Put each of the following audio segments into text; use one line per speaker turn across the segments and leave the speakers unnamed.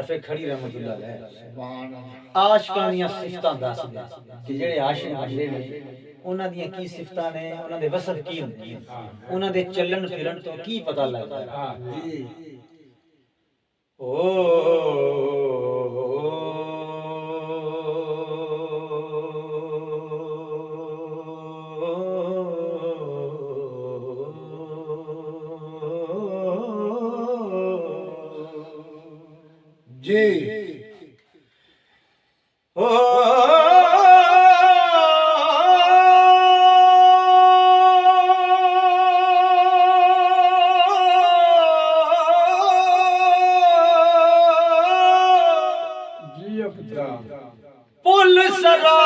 शफे खड़ी रहमतुल्लाह अलैह आशिकां दियां सिफतां दसदे कि जेड़े आशिक बनदे ने उन्हां दियां की सिफतां ने उन्हां दे वसफ की हुंदे ने उन्हां दे चलन फिरन तो की पता लगदा है जी जी पुल सरात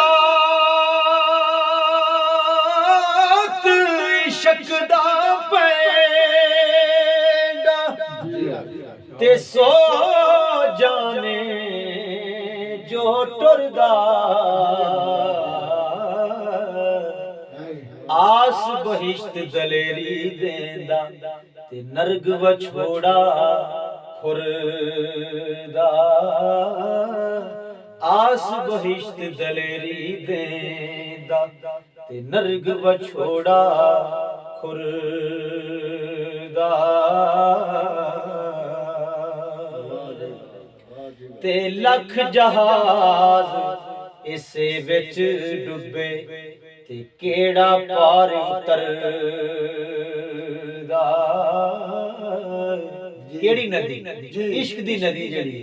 शकदा पैंदा ते सो जाने जो टुरदा आस बहिश्त दलेरी देंदा ते नरग वछोड़ा खुरदा आस बहिश्त दलेरी देंदा ते नरग वछोड़ा खुरदा ते लख जहाज इसे विच डुबे ते केड़ा पार उतरदा केड़ी नदी इश्क दी नदी जेड़ी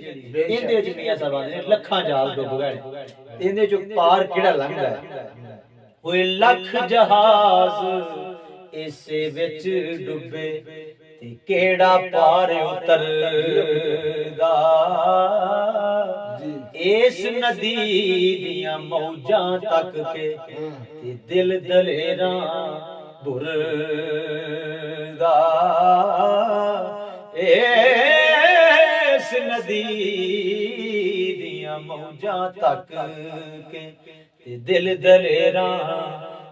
इंदे विच मियां साहब आंदे ने लखां जहाज डुब गए इंदे चों पार केड़ा लंघदा है ओए लख जहाज इसे विच डुबे ते केड़ा पार उतरदा इस नदी दियां मौजां तक के ते दिल दलेरां बुरदा इस नदी दियां मौजां तक के ते दिल दलेरां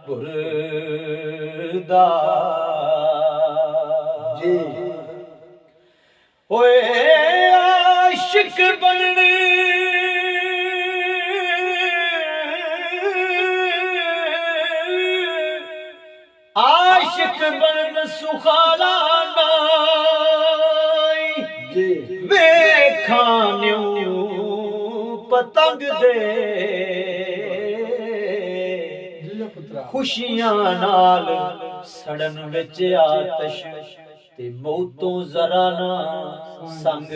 बुरदा जी ओए आशिक बनने आशिक बन सुखाला नाई वेखान्यू पतंग दे खुशियां नाल सड़न विच आतश ते मौतों जरा ना संग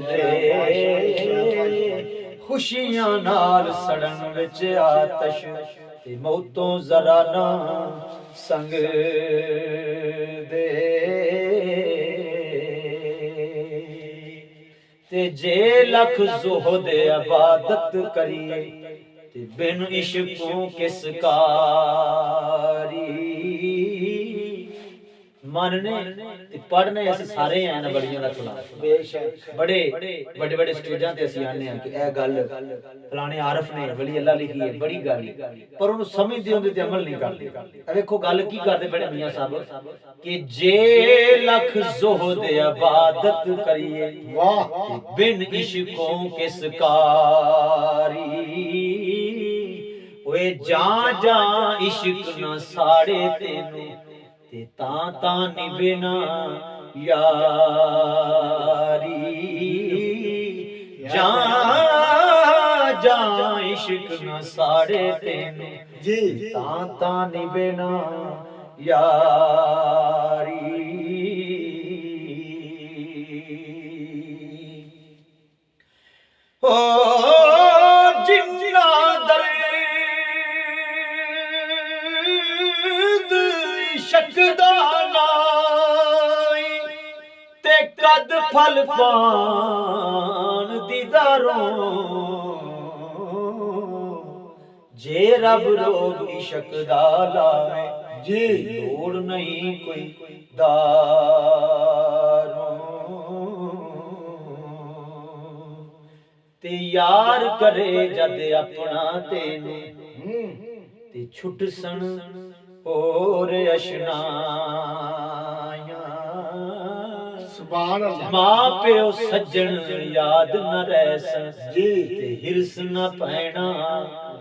दे खुशियां नाल सड़न विच आतश ते मौतों जरा ना संग दे ते जे लख ज़ुहद इबादत करिए ते बिन इश्कों किस कारी मानने ते पढ़ने अस सारे हैं ना बड़ियां दा खिलाफ बड़े बड़े बड़े स्टेजां ते असीं आने हैं कि ए गल फलाने आरफ ने वली अल्लाह लिखी है बड़ी गल पर उन्हें समझदे होंदे ते अमल नहीं करदे देखो गल की करदे बड़े मियां साहब कि जे लख ज़ुहद इबादत करिए वाह बिन इश्कों किस कारी ओए जा जा इश्क ना साड़े तेनू ते तां निभे ना यारी जा जा इश्क ना साड़े तेनू जी तां निभे ना यारी ओ जिन्ना दर्द शकदा नाई ते कद फल पान दीदारों जे रब रोग इश्क दा लावे जी लोड़ नहीं कोई दारों ते यार करे जद अपना तेने ते छुट सन और अशनाया
सुभान अल्लाह।
मां प्यो सज्जन याद न रहसन जी ते हिरस न पैना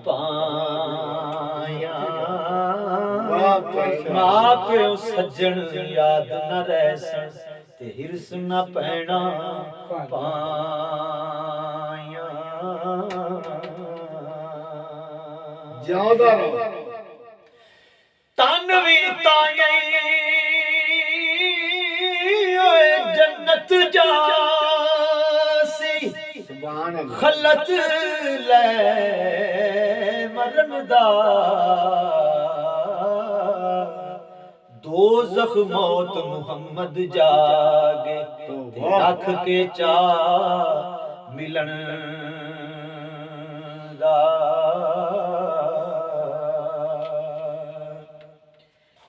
पाया। मां प्यो सज्जन याद न रहसन ते हिरस न पैना पाया।
ज्यादा
तन भी ताई जन्नत जासी
सुभान अल्लाह।
खलत ले मरन दा दोज़ख मौत मुहम्मद जागे रख के चा मिलन दा।